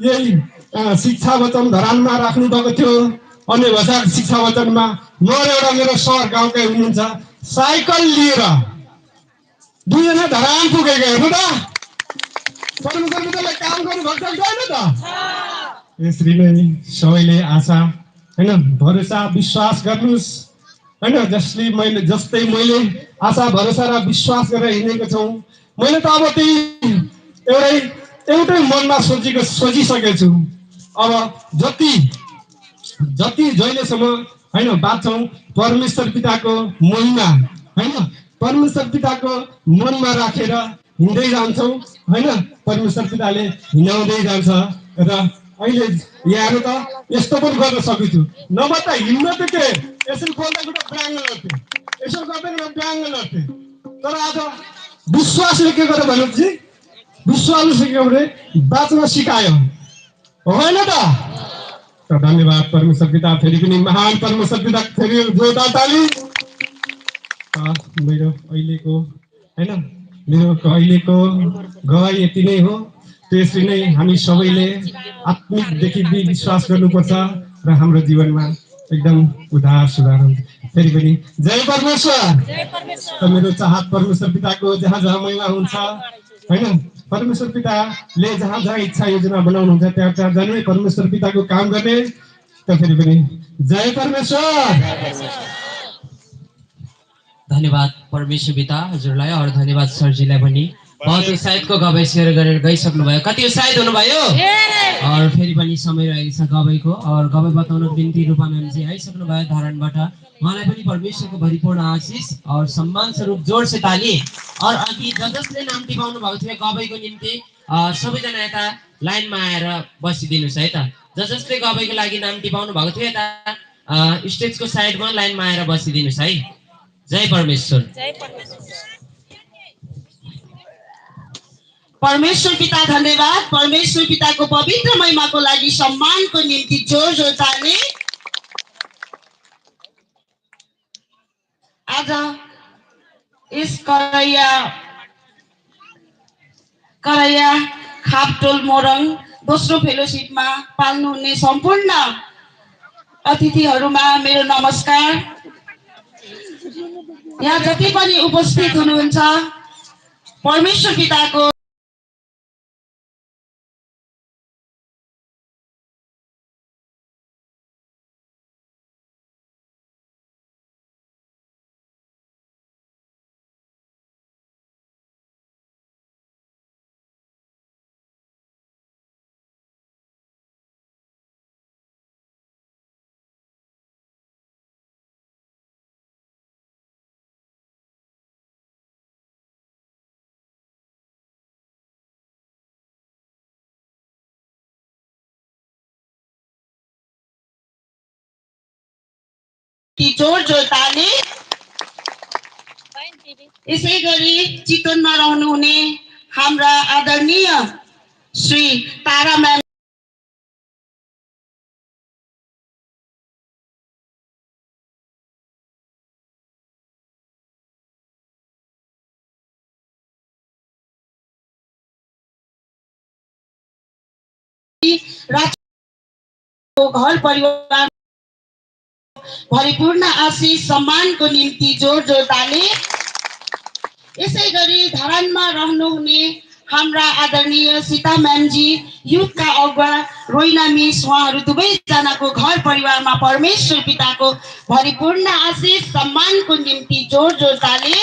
यही शिक्षा वचन धरानमा राख्नु भएको थियो। अन्य भाषा शिक्षा वचनमा म र एउटा मेरो सर गाउँकै हुनुहुन्छ, साइकल लिएर दुईजना धरान पुगेको हेर्नु त। परमेश्वर पिताले काम गर्नुभएको छ होइन त। यसरी नै सबैले आशा होइन भरोसा विश्वास गर्नुहोस् होइन। जस्तै मैले आशा भरोसा र विश्वास गरेर हिँडेको छौँ। मैले त अब त्यही एउटै मनमा सोचिसकेको छु। अब जति जहिलेसम्म होइन बाँच्छौँ परमेश्वर पिताको महिमा होइन परमेश्वर पिताको मनमा राखेर हिँड्दै जान्छौँ होइन। परमेश्वर पिताले हिँडाउँदै जान्छ र अहिले यहाँहरू त यस्तो पनि गर्न सकिन्छु। नभए त हिँड्न त के यसरी बोल्दाखेरि त ब्राङ्ग लड्थ्यो, यसो गर्दैन ब्राङ्ग लड्थ्यो। तर आज विश्वासले के गर्यो भनेपछि विश्वासले सिक्यो भने बाँच्न सिकायो होइन त। धन्यवाद परमेश्वर पिता। फेरि पनि महान परमेश्वर पिता, फेरि जोरदार ताली। मेरो अहिलेको गवाई यति नै हो। त्यसरी नै हामी सबैले आत्मिकदेखि विश्वास गर्नुपर्छ र हाम्रो जीवनमा एकदम उद्धार सुधार हुन्छ। फेरि पनि जय परमेश्वर। त मेरो चाहत परमेश्वर पिताको जहाँ जहाँ महिमा हुन्छ होइन, परमेश्वर पिताले जहाँ जहाँ इच्छा योजना बनाउनुहुन्छ त्यहाँ त्यहाँ जाने, परमेश्वर पिताको काम गर्ने। त फेरि पनि जय परमेश्वर। धन्यवाद परमेश्वर पिता हजुरलाई, और धन्यवाद सरजीलाई पनि। बहुत उत्साहितको गवाई सेयर गरेर गइसक्नु भयो। कति उत्साहित हुनुभयो? और फेरि पनि समय रहेको छ गवाईको, और गवाई बताउनको निम्ति रूपा म्यामजी आइसक्नु भयो धारणबाट। उहाँलाई पनि परमेश्वरको भरिपूर्ण आशिष और सम्मान स्वरूप जोड से ताली। और अघि जसले नाम टिपाउनु भएको थियो गवाईको निम्ति सबैजना यता लाइनमा आएर बसिदिनुहोस् है त। जसले गवाईको लागि नाम टिपाउनु भएको थियो यता स्टेजको साइडमा लाइनमा आएर बसिदिनुहोस् है। जय परमेश्वर। परमेश्वर पिता धन्यवाद। परमेश्वर पिताको पवित्र महिमाको लागि सम्मानको निम्ति जोर जोर ताली। आज यस करैया खापटोल मोरङ दोस्रो फेलोसिपमा पाल्नुहुने सम्पूर्ण अतिथिहरूमा मेरो नमस्कार। यहाँ जति पनि उपस्थित हुनुहुन्छ परमेश्वर पिताको जोर जोर ताली। यसै गरी चितवनमा रहनुहुने हाम्रा आदरणीय श्री तारा म्याम घर परिवार भरिपूर्ण आशिष सम्मानको निम्ति जोर जोर ताली। यसै गरी धरानमा रहनुहुने हाम्रा आदरणीय सीता म्यामजी, युथका अगुवा रोइना मिस, उहाँहरू दुवैजनाको घर परिवारमा परमेश्वर पिताको भरिपूर्ण आशिष सम्मानको निम्ति जोर जोर ताली।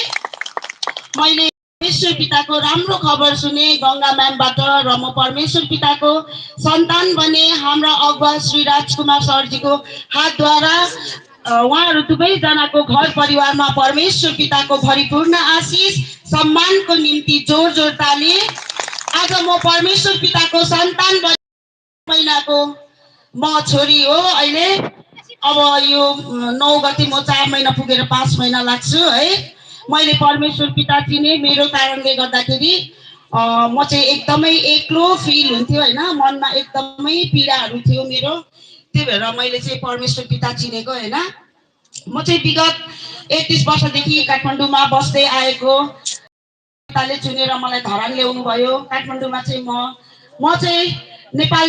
मैले परमेश्वर पिताको राम्रो खबर सुने गङ्गा म्यामबाट र म परमेश्वर पिताको सन्तान बने। हाम्रा अगुवा श्री राजकुमार सरजीको हातद्वारा उहाँहरू दुवैजनाको घर परिवारमा परमेश्वर पिताको भरिपूर्ण आशिष सम्मानको निम्ति जोर जोर ताली। आज म परमेश्वर पिताको सन्तान महिनाको म छोरी हो। अहिले अब यो 9 गते म 4 महिना पुगेर 5 महिना लाग्छु है। मैले परमेश्वर पिता चिने, मेरो कारणले गर्दाखेरि म चाहिँ एकदमै एक्लो फिल हुन्थ्यो होइन, मनमा एकदमै पीडाहरू थियो मेरो। त्यही भएर मैले चाहिँ परमेश्वर पिता चिनेको होइन। म चाहिँ विगत 31 वर्षदेखि काठमाडौँमा बस्दै आएको। पिताले चुनेर मलाई धरान ल्याउनु भयो। काठमाडौँमा चाहिँ म चाहिँ नेपाल